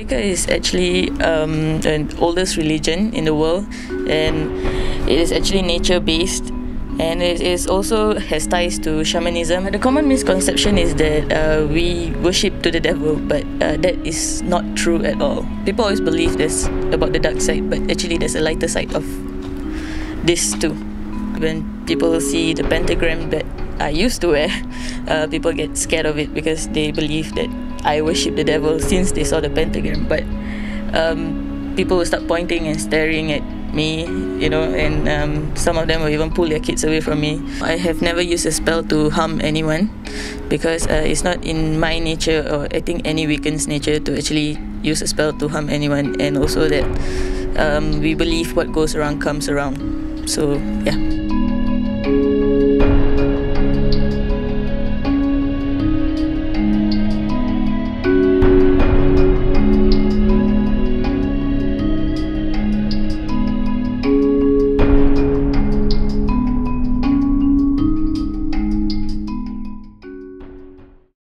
Wicca is actually the oldest religion in the world, and it is actually nature-based, and it is also has ties to shamanism. The common misconception is that we worship to the devil, but that is not true at all. People always believe this about the dark side, but actually there's a lighter side of this too. When people see the pentagram that I used to wear, people get scared of it because they believe that I worship the devil since they saw the pentagram. But people will start pointing and staring at me, you know, and some of them will even pull their kids away from me. I have never used a spell to harm anyone because it's not in my nature, or I think any Wiccan's nature, to actually use a spell to harm anyone, and also that we believe what goes around comes around. So yeah.